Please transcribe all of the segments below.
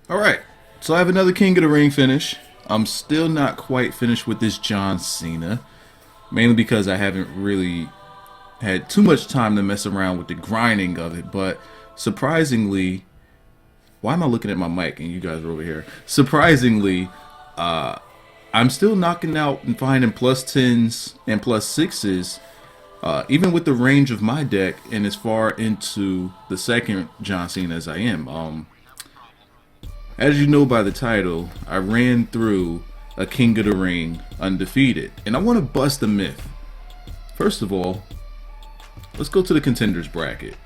All right, so I have another King of the Ring finish. I'm still not quite finished with this John Cena, mainly because I haven't really had too much time to mess around with the grinding of it. But surprisingly, why am I looking at my mic and you guys are over here? Surprisingly, I'm still knocking out and finding plus 10s and plus 6s, even with the range of my deck and as far into the second John Cena as I am. As you know by the title, I ran through a King of the Ring undefeated, and I want to bust a myth. First of all, let's go to the contenders bracket.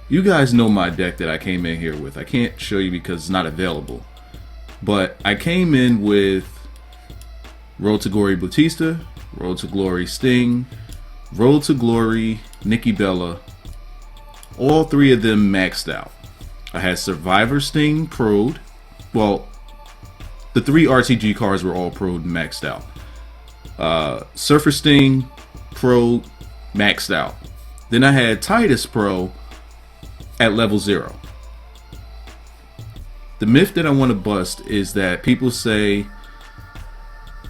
You guys know my deck that I came in here with. I can't show you because it's not available, but I came in with Road to Glory Batista, Road to Glory Sting, Road to Glory Nikki Bella. All three of them maxed out. I had Survivor Sting pro'd. Well, the three RTG cards were all pro maxed out. Surfer Sting Pro maxed out. Then I had Titus Pro at level 0. The myth that I want to bust is that people say,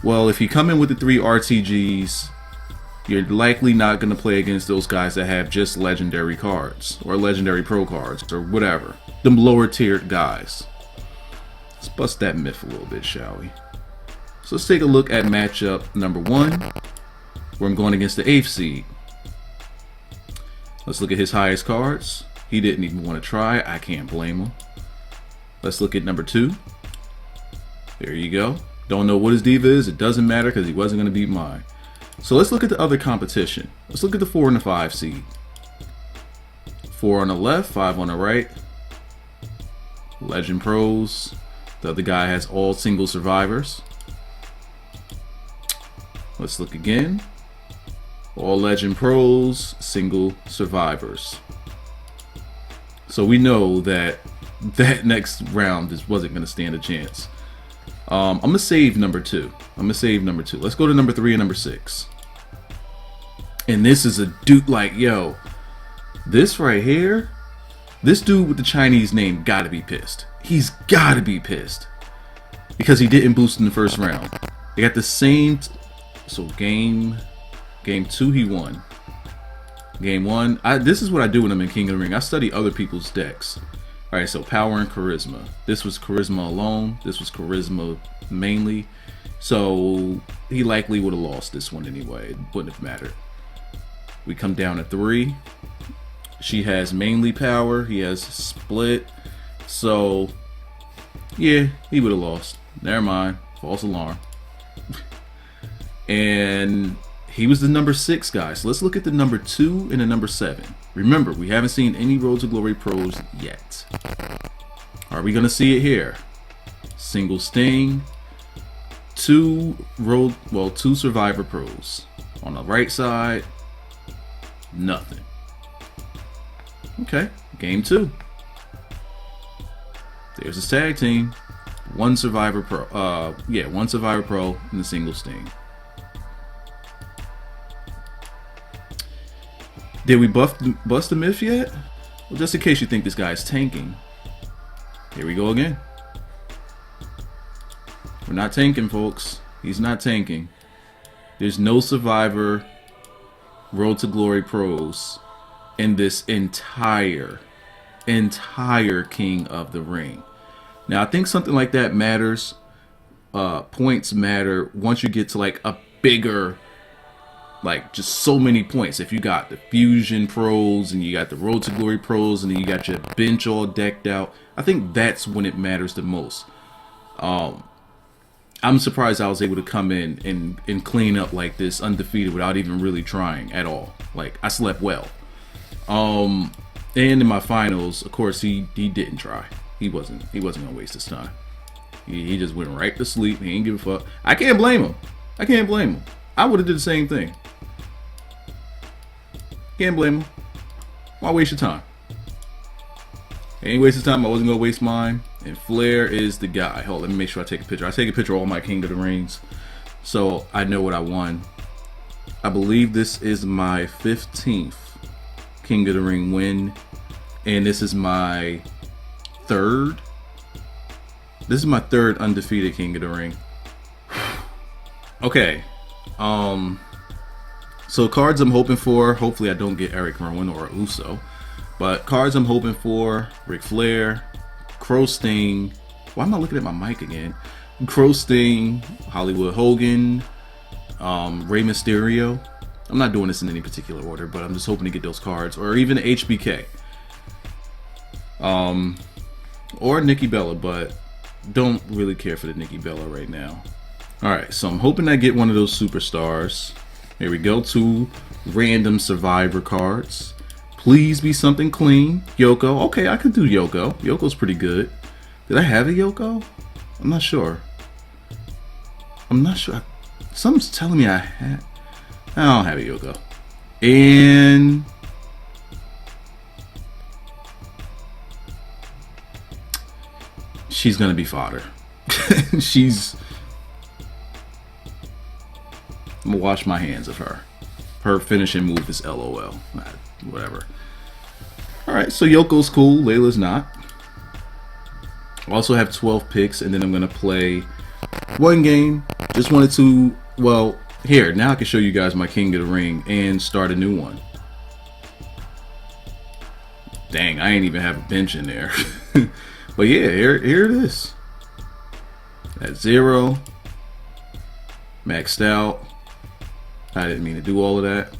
well, if you come in with the three RTGs, you're likely not going to play against those guys that have just legendary cards or legendary pro cards or whatever. Them lower tiered guys. Let's bust that myth a little bit, shall we? So let's take a look at matchup number 1, where I'm going against the 8th seed. Let's look at his highest cards. He didn't even want to try. I can't blame him. Let's look at number 2. There you go. Don't know what his diva is. It doesn't matter because he wasn't going to beat mine. So let's look at the other competition. Let's look at the 4 and the 5 seed. 4 on the left, 5 on the right. Legend Pros. The other guy has all single survivors. Let's look again. All Legend Pros, single survivors. So we know that that next round just wasn't going to stand a chance. I'm going to save number 2. Let's go to number 3 and number 6. And this is a dude like, yo, this right here, this dude with the Chinese name gotta be pissed. He's gotta be pissed. Because he didn't boost in the first round. They got the same, so game 2 he won. Game 1, this is what I do when I'm in King of the Ring. I study other people's decks. Alright, so power and charisma. This was charisma alone. This was charisma mainly. So he likely would have lost this one anyway. It wouldn't have mattered. We come down to 3. She has mainly power. He has split. So yeah, he would have lost. Never mind. False alarm. And he was the number 6 guy. So let's look at the number 2 and the number 7. Remember, we haven't seen any Road to Glory pros yet. Are we gonna see it here? Single Sting, 2 Survivor pros. On the right side, nothing. Okay, game 2. There's his tag team. 1 Survivor Pro. 1 Survivor Pro and the single Sting. Did we bust the myth yet? Well, just in case you think this guy is tanking. Here we go again. We're not tanking, folks. He's not tanking. There's no Survivor Road to Glory pros in this entire King of the Ring. Now, I think something like that matters. Points matter once you get to like a bigger, like just so many points. If you got the Fusion pros and you got the Road to Glory pros and then you got your bench all decked out, I think that's when it matters the most. I'm surprised I was able to come in and clean up like this undefeated without even really trying at all. Like, I slept well. And in my finals, of course, he didn't try. He wasn't gonna waste his time. He just went right to sleep. He ain't give a fuck. I can't blame him. I would have did the same thing. Can't blame him. Why waste your time? He ain't waste his time. I wasn't gonna waste mine. And Flair is the guy. Hold on, let me make sure I take a picture. I take a picture of all my King of the Rings, so I know what I won. I believe this is my 15th King of the Ring win, and this is my third This is my third undefeated King of the Ring. Okay. So cards I'm hoping for, hopefully I don't get Eric Rowan or Uso. But cards I'm hoping for, Ric Flair, Crow Sting. Why am I looking at my mic again? Crow Sting, Hollywood Hogan, Rey Mysterio. I'm not doing this in any particular order, but I'm just hoping to get those cards. Or even HBK. Or Nikki Bella, but don't really care for the Nikki Bella right now. Alright, so I'm hoping I get one of those superstars. Here we go, 2 random Survivor cards. Please be something clean. Yoko. Okay, I could do Yoko. Yoko's pretty good. Did I have a Yoko? I'm not sure. Something's telling me I had. I don't have a Yoko. And she's gonna be fodder. I'm gonna wash my hands of her. Her finishing move is LOL. Whatever. Alright, so Yoko's cool. Layla's not. I also have 12 picks, and then I'm gonna play one game. Just wanted to, well, here, now I can show you guys my King of the Ring and start a new one. Dang, I ain't even have a bench in there. But yeah, here it is. At 0. Maxed out. I didn't mean to do all of that.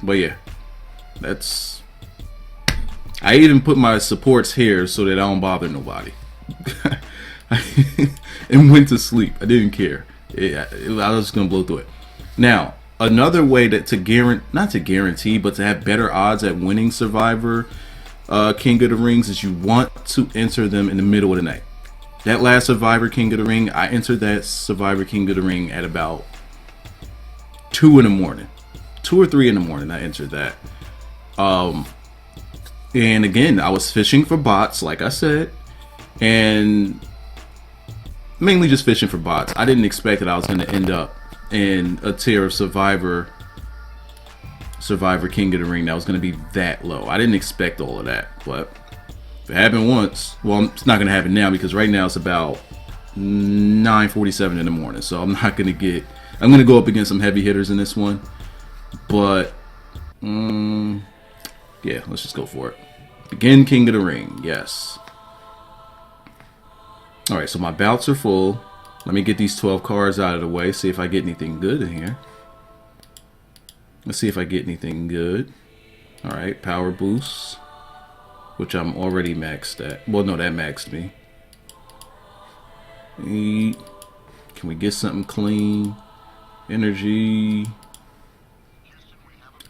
But yeah, that's... I even put my supports here so that I don't bother nobody. And went to sleep. I didn't care. I was just going to blow through it. Now, another way to guarantee, not to guarantee, but to have better odds at winning Survivor King of the Rings is you want to enter them in the middle of the night. That last Survivor King of the Ring, I entered that Survivor King of the Ring at about 2 in the morning. 2 or 3 in the morning I entered that. And again, I was fishing for bots, like I said. And mainly just fishing for bots. I didn't expect that I was going to end up in a tier of Survivor King of the Ring that was going to be that low. I didn't expect all of that. But if it happened once, well, it's not going to happen now because right now it's about 9:47 in the morning. So I'm not going to get... I'm going to go up against some heavy hitters in this one. But, yeah, let's just go for it. Again, King of the Ring. Yes. Alright, so my bouts are full. Let me get these 12 cards out of the way. See if I get anything good in here. Let's see if I get anything good. Alright, power boost. Which I'm already maxed at. Well, no, that maxed me. Can we get something clean? Energy.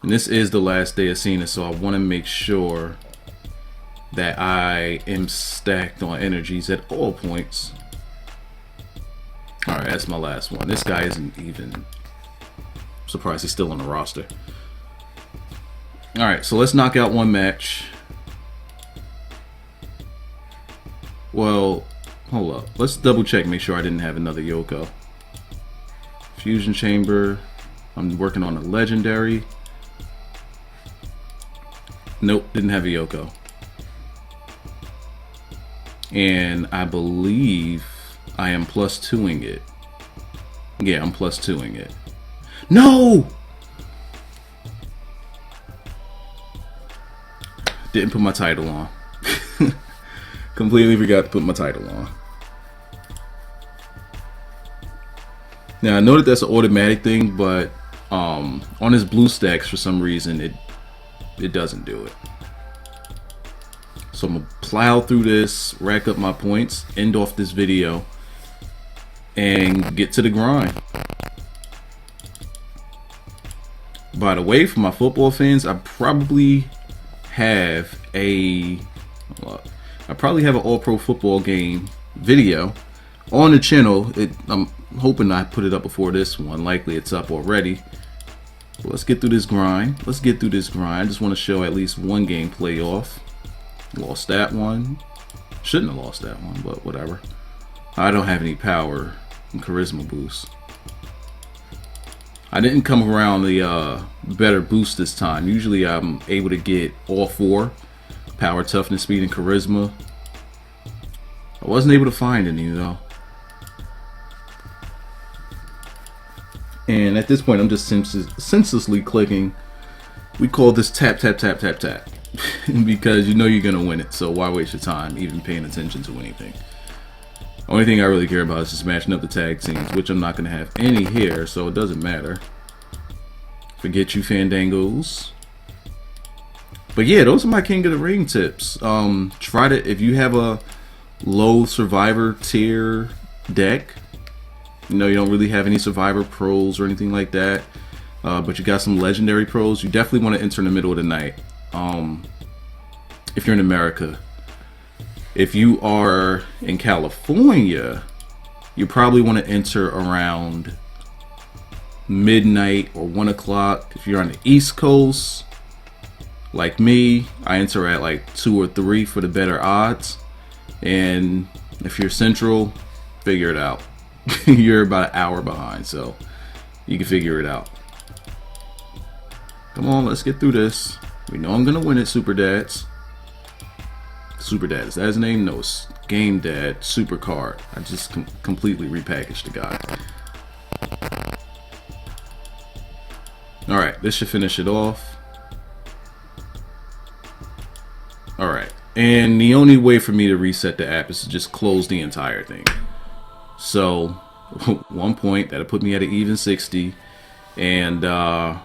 And this is the last day of Cena, so I want to make sure that I am stacked on energies at all points. Alright, that's my last one. This guy isn't even... I'm surprised he's still on the roster. Alright, so let's knock out one match. Well, hold up. Let's double check, make sure I didn't have another Yoko. Fusion Chamber. I'm working on a legendary. Nope, didn't have a Yoko. And I believe I am +2ing it. Yeah, I'm +2ing it. No! Didn't put my title on. Completely forgot to put my title on. Now I know that that's an automatic thing, but on his blue stacks for some reason it doesn't do it. So I'm gonna plow through this, rack up my points, end off this video, and get to the grind. By the way, for my football fans, I probably have an all-pro football game video on the channel. I'm hoping I put it up before this one. Likely it's up already. But let's get through this grind. I just want to show at least one gameplay off. Lost that one. Shouldn't have lost that one, but whatever. I don't have any power and charisma boost. I didn't come around the better boost this time. Usually I'm able to get all 4. Power, toughness, speed, and charisma. I wasn't able to find any though. And at this point, I'm just senselessly clicking. We call this tap, tap, tap, tap, tap. Because you know you're going to win it. So why waste your time even paying attention to anything? Only thing I really care about is just matching up the tag teams, which I'm not going to have any here, so it doesn't matter. Forget you, Fandangos. But yeah, those are my King of the Ring tips. Try to, if you have a low Survivor tier deck, you know, you don't really have any Survivor pros or anything like that, but you got some legendary pros, you definitely want to enter in the middle of the night. If you're in America. If you are in California, you probably want to enter around midnight or 1 o'clock. If you're on the East Coast, like me, I enter at like 2 or 3 for the better odds. And if you're Central, figure it out. You're about an hour behind, so you can figure it out. Come on, let's get through this. We know I'm gonna win it, Super Dads. Super Dad, is that his name? No, it's Game Dad Supercard. I just completely repackaged the guy. Alright, this should finish it off. Alright, and the only way for me to reset the app is to just close the entire thing. So, 1 point, that'll put me at an even 60. And I'm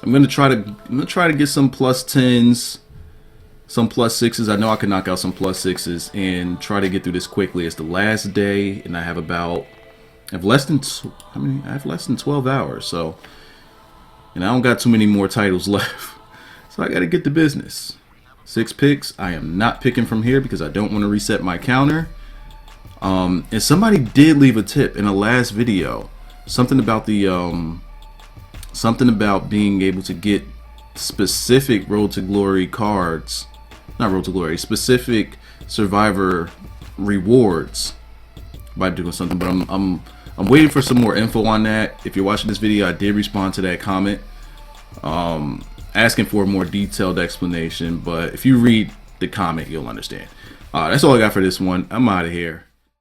gonna try to get some plus 10s. Some plus 6s. I know I can knock out some plus 6s and try to get through this quickly. It's the last day, and I have less than 12 hours. So, and I don't got too many more titles left. So I got to get to business. 6 picks. I am not picking from here because I don't want to reset my counter. And somebody did leave a tip in the last video. Something about the something about being able to get specific Road to Glory cards. Not Road to Glory, specific Survivor rewards by doing something, but I'm waiting for some more info on that. If you're watching this video, I did respond to that comment, asking for a more detailed explanation. But if you read the comment, you'll understand. That's all I got for this one. I'm out of here.